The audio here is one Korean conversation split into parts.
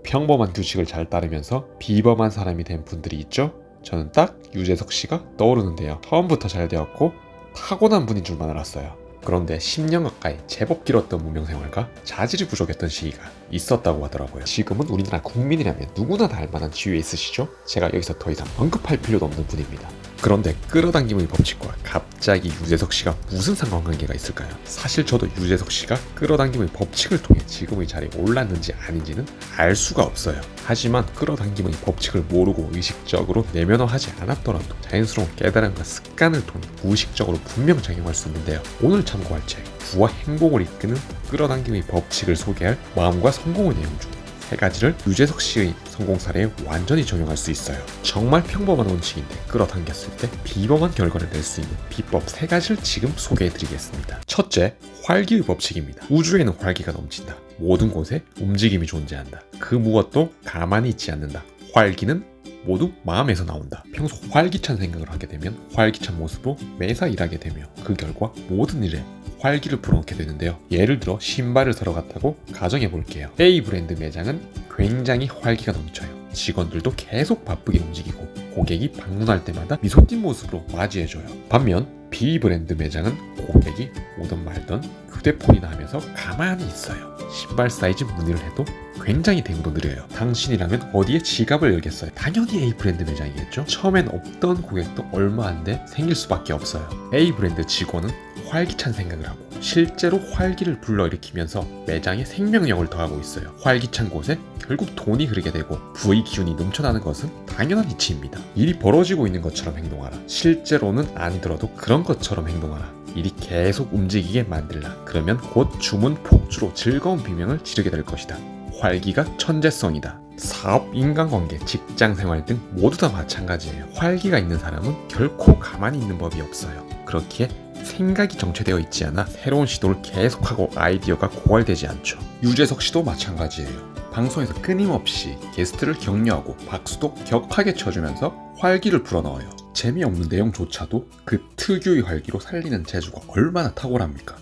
평범한 규칙을 잘 따르면서 비범한 사람이 된 분들이 있죠? 저는 딱 유재석 씨가 떠오르는데요. 처음부터 잘 되었고 타고난 분인 줄만 알았어요. 그런데 10년 가까이 제법 길었던 무명생활과 자질이 부족했던 시기가 있었다고 하더라고요. 지금은 우리나라 국민이라면 누구나 다 알만한 지위에 있으시죠? 제가 여기서 더 이상 언급할 필요도 없는 분입니다. 그런데 끌어당김의 법칙과 갑자기 유재석 씨가 무슨 상관관계가 있을까요? 사실 저도 유재석 씨가 끌어당김의 법칙을 통해 지금의 자리에 올랐는지 아닌지는 알 수가 없어요. 하지만 끌어당김의 법칙을 모르고 의식적으로 내면화하지 않았더라도 자연스러운 깨달음과 습관을 통해 무의식적으로 분명 작용할 수 있는데요. 오늘 참고할 책 부와 행복을 이끄는 끌어당김의 법칙을 소개할 마음과 성공의 내용 중 세 가지를 유재석 씨의 성공 사례에 완전히 적용할 수 있어요. 정말 평범한 원칙인데 끌어당겼을 때 비범한 결과를 낼 수 있는 비법 세 가지를 지금 소개해드리겠습니다. 첫째, 활기의 법칙입니다. 우주에는 활기가 넘친다. 모든 곳에 움직임이 존재한다. 그 무엇도 가만히 있지 않는다. 활기는 모두 마음에서 나온다. 평소 활기찬 생각을 하게 되면 활기찬 모습으로 매사 일하게 되며 그 결과 모든 일에 활기를 불어넣게 되는데요. 예를 들어 신발을 사러 갔다고 가정해 볼게요. A 브랜드 매장은 굉장히 활기가 넘쳐요. 직원들도 계속 바쁘게 움직이고 고객이 방문할 때마다 미소 띈 모습으로 맞이해줘요. 반면 B 브랜드 매장은 고객이 오든 말든 휴대폰이나 하면서 가만히 있어요. 신발 사이즈 문의를 해도 굉장히 대응도 느려요. 당신이라면 어디에 지갑을 열겠어요? 당연히 A 브랜드 매장이겠죠? 처음엔 없던 고객도 얼마 안 돼 생길 수밖에 없어요. A 브랜드 직원은 활기찬 생각을 하고 실제로 활기를 불러일으키면서 매장에 생명력을 더하고 있어요. 활기찬 곳에 결국 돈이 흐르게 되고 부의 기운이 넘쳐나는 것은 당연한 이치입니다. 일이 벌어지고 있는 것처럼 행동하라. 실제로는 아니더라도 그런 것처럼 행동하라. 일이 계속 움직이게 만들라. 그러면 곧 주문 폭주로 즐거운 비명을 지르게 될 것이다. 활기가 천재성이다. 사업, 인간관계, 직장생활 등 모두 다 마찬가지예요. 활기가 있는 사람은 결코 가만히 있는 법이 없어요. 그렇기에 생각이 정체되어 있지 않아 새로운 시도를 계속하고 아이디어가 고갈되지 않죠. 유재석 씨도 마찬가지예요. 방송에서 끊임없이 게스트를 격려하고 박수도 격하게 쳐주면서 활기를 불어넣어요. 재미없는 내용조차도 그 특유의 활기로 살리는 재주가 얼마나 탁월합니까?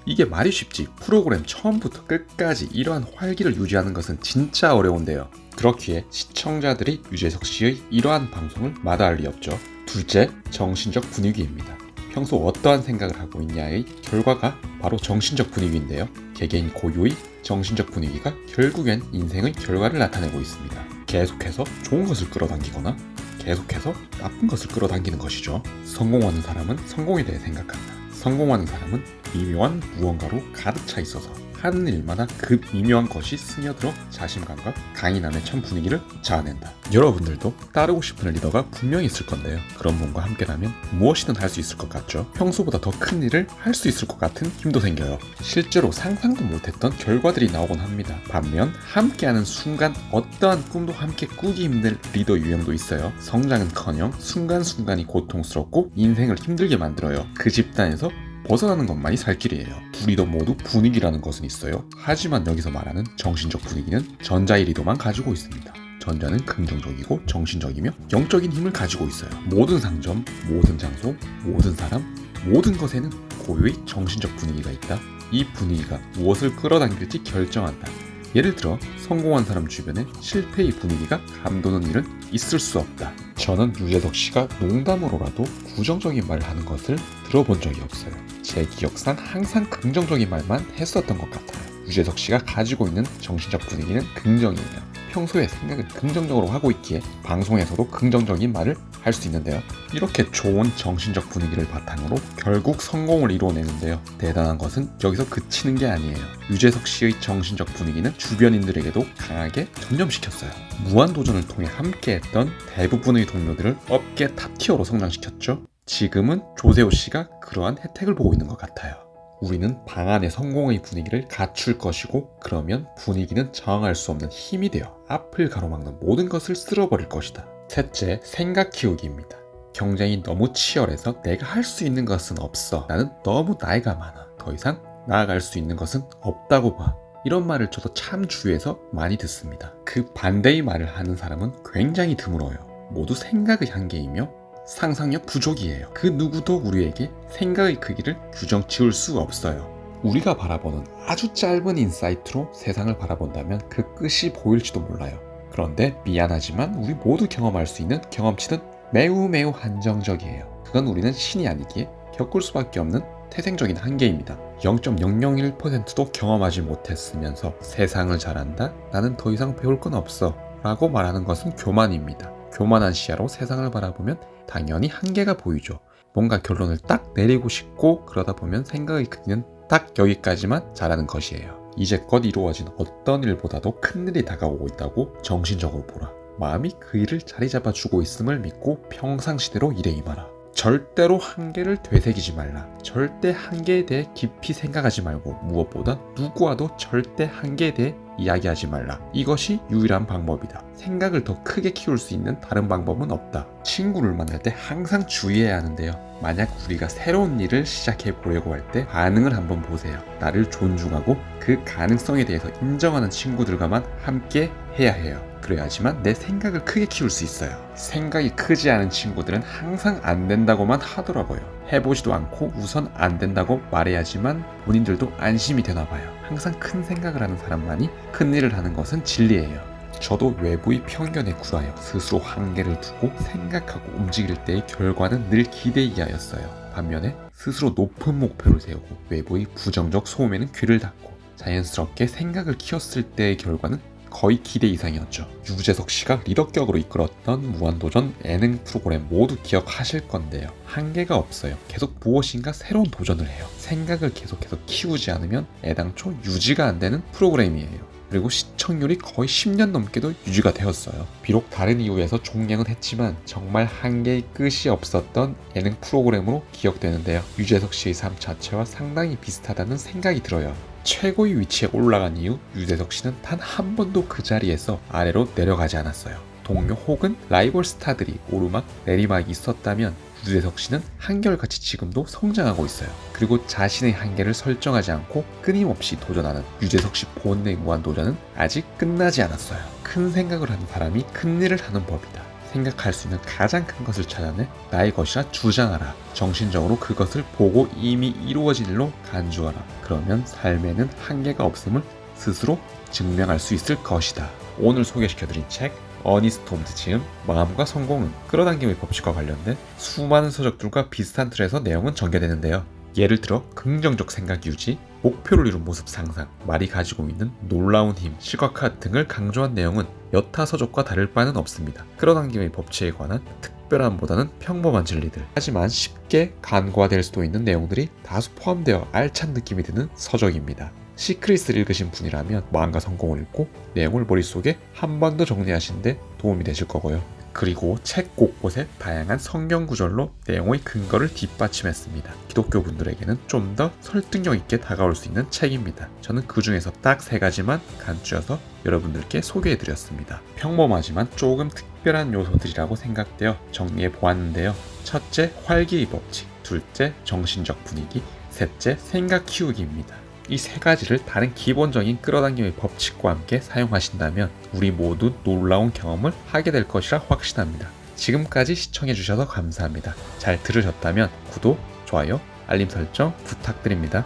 이게 말이 쉽지 프로그램 처음부터 끝까지 이러한 활기를 유지하는 것은 진짜 어려운데요. 그렇기에 시청자들이 유재석 씨의 이러한 방송을 마다할 리 없죠. 둘째, 정신적 분위기입니다. 평소 어떠한 생각을 하고 있냐의 결과가 바로 정신적 분위기인데요. 개개인 고유의 정신적 분위기가 결국엔 인생의 결과를 나타내고 있습니다. 계속해서 좋은 것을 끌어당기거나 계속해서 나쁜 것을 끌어당기는 것이죠. 성공하는 사람은 성공에 대해 생각한다. 성공하는 사람은 미묘한 무언가로 가득 차 있어서 하는 일마다 그 미묘한 것이 스며들어 자신감과 강인함의 참 분위기를 자아낸다. 여러분들도 따르고 싶은 리더가 분명히 있을 건데요. 그런 분과 함께라면 무엇이든 할 수 있을 것 같죠. 평소보다 더 큰 일을 할 수 있을 것 같은 힘도 생겨요. 실제로 상상도 못했던 결과들이 나오곤 합니다. 반면 함께하는 순간 어떠한 꿈도 함께 꾸기 힘든 리더 유형도 있어요. 성장은커녕 순간순간이 고통스럽고 인생을 힘들게 만들어요. 그 집단에서 벗어나는 것만이 살 길이에요. 두 리더 모두 분위기라는 것은 있어요. 하지만 여기서 말하는 정신적 분위기는 전자의 리더만 가지고 있습니다. 전자는 긍정적이고 정신적이며 영적인 힘을 가지고 있어요. 모든 상점, 모든 장소, 모든 사람, 모든 것에는 고유의 정신적 분위기가 있다. 이 분위기가 무엇을 끌어당길지 결정한다. 예를 들어 성공한 사람 주변에 실패의 분위기가 감도는 일은 있을 수 없다. 저는 유재석 씨가 농담으로라도 부정적인 말을 하는 것을 들어본 적이 없어요. 제 기억상 항상 긍정적인 말만 했었던 것 같아요. 유재석 씨가 가지고 있는 정신적 분위기는 긍정이에요. 평소에 생각을 긍정적으로 하고 있기에 방송에서도 긍정적인 말을 할 수 있는데요. 이렇게 좋은 정신적 분위기를 바탕으로 결국 성공을 이루어내는데요. 대단한 것은 여기서 그치는 게 아니에요. 유재석 씨의 정신적 분위기는 주변인들에게도 강하게 전념시켰어요. 무한도전을 통해 함께했던 대부분의 동료들을 업계 탑티어로 성장시켰죠. 지금은 조세호 씨가 그러한 혜택을 보고 있는 것 같아요. 우리는 방 안의 성공의 분위기를 갖출 것이고 그러면 분위기는 저항할 수 없는 힘이 되어 앞을 가로막는 모든 것을 쓸어버릴 것이다. 셋째, 생각 키우기입니다. 경쟁이 너무 치열해서 내가 할 수 있는 것은 없어. 나는 너무 나이가 많아. 더 이상 나아갈 수 있는 것은 없다고 봐. 이런 말을 저도 참 주위에서 많이 듣습니다. 그 반대의 말을 하는 사람은 굉장히 드물어요. 모두 생각의 한계이며 상상력 부족이에요. 그 누구도 우리에게 생각의 크기를 규정 지을 수 없어요. 우리가 바라보는 아주 짧은 인사이트로 세상을 바라본다면 그 끝이 보일지도 몰라요. 그런데 미안하지만 우리 모두 경험할 수 있는 경험치는 매우 한정적이에요. 그건 우리는 신이 아니기에 겪을 수밖에 없는 태생적인 한계입니다. 0.001%도 경험하지 못했으면서 세상을 잘 안다? 나는 더 이상 배울 건 없어 라고 말하는 것은 교만입니다. 교만한 시야로 세상을 바라보면 당연히 한계가 보이죠. 뭔가 결론을 딱 내리고 싶고 그러다 보면 생각의 크기는 딱 여기까지만 자라는 것이에요. 이제껏 이루어진 어떤 일보다도 큰 일이 다가오고 있다고 정신적으로 보라. 마음이 그 일을 자리 잡아주고 있음을 믿고 평상시대로 일에 임하라. 절대로 한계를 되새기지 말라. 절대 한계에 대해 깊이 생각하지 말고 무엇보다 누구와도 절대 한계에 대해 이야기하지 말라. 이것이 유일한 방법이다. 생각을 더 크게 키울 수 있는 다른 방법은 없다. 친구를 만날 때 항상 주의해야 하는데요. 만약 우리가 새로운 일을 시작해 보려고 할 때 반응을 한번 보세요. 나를 존중하고 그 가능성에 대해서 인정하는 친구들과만 함께 해야 해요. 그래야지만 내 생각을 크게 키울 수 있어요. 생각이 크지 않은 친구들은 항상 안 된다고만 하더라고요. 해보지도 않고 우선 안 된다고 말해야지만 본인들도 안심이 되나 봐요. 항상 큰 생각을 하는 사람만이 큰 일을 하는 것은 진리예요. 저도 외부의 편견에 굴하여 스스로 한계를 두고 생각하고 움직일 때의 결과는 늘 기대 이하였어요. 반면에 스스로 높은 목표를 세우고 외부의 부정적 소음에는 귀를 닫고 자연스럽게 생각을 키웠을 때의 결과는 거의 기대 이상이었죠. 유재석 씨가 리더격으로 이끌었던 무한도전 예능 프로그램 모두 기억하실 건데요. 한계가 없어요. 계속 무엇인가 새로운 도전을 해요. 생각을 계속해서 키우지 않으면 애당초 유지가 안 되는 프로그램이에요. 그리고 시청률이 거의 10년 넘게도 유지가 되었어요. 비록 다른 이유에서 종량은 했지만 정말 한계의 끝이 없었던 예능 프로그램으로 기억되는데요. 유재석 씨의 삶 자체와 상당히 비슷하다는 생각이 들어요. 최고의 위치에 올라간 이후 유재석 씨는 단 한 번도 그 자리에서 아래로 내려가지 않았어요. 동료 혹은 라이벌 스타들이 오르막 내리막이 있었다면 유재석 씨는 한결같이 지금도 성장하고 있어요. 그리고 자신의 한계를 설정하지 않고 끊임없이 도전하는 유재석 씨 본인의 무한도전은 아직 끝나지 않았어요. 큰 생각을 하는 사람이 큰 일을 하는 법이다. 생각할 수 있는 가장 큰 것을 찾아내 나의 것이라 주장하라. 정신적으로 그것을 보고 이미 이루어진 일로 간주하라. 그러면 삶에는 한계가 없음을 스스로 증명할 수 있을 것이다. 오늘 소개시켜드린 책 어니스트 홈즈 지음 마음과 성공은 끌어당김의 법칙과 관련된 수많은 서적들과 비슷한 틀에서 내용은 전개되는데요. 예를 들어 긍정적 생각 유지, 목표를 이룬 모습 상상, 말이 가지고 있는 놀라운 힘, 시각화 등을 강조한 내용은 여타 서적과 다를 바는 없습니다. 끌어당김의 법칙에 관한 특별함보다는 평범한 진리들, 하지만 쉽게 간과될 수도 있는 내용들이 다수 포함되어 알찬 느낌이 드는 서적입니다. 시크릿을 읽으신 분이라면 마음과 성공을 읽고 내용을 머릿속에 한 번 더 정리하시는데 도움이 되실 거고요. 그리고 책 곳곳에 다양한 성경 구절로 내용의 근거를 뒷받침했습니다. 기독교 분들에게는 좀 더 설득력 있게 다가올 수 있는 책입니다. 저는 그 중에서 딱 3가지만 간추려서 여러분들께 소개해드렸습니다. 평범하지만 조금 특별한 요소들이라고 생각되어 정리해 보았는데요. 첫째, 활기의 법칙. 둘째, 정신적 분위기. 셋째, 생각 키우기입니다. 이 3가지를 다른 기본적인 끌어당김의 법칙과 함께 사용하신다면 우리 모두 놀라운 경험을 하게 될 것이라 확신합니다. 지금까지 시청해주셔서 감사합니다. 잘 들으셨다면 구독, 좋아요, 알림 설정 부탁드립니다.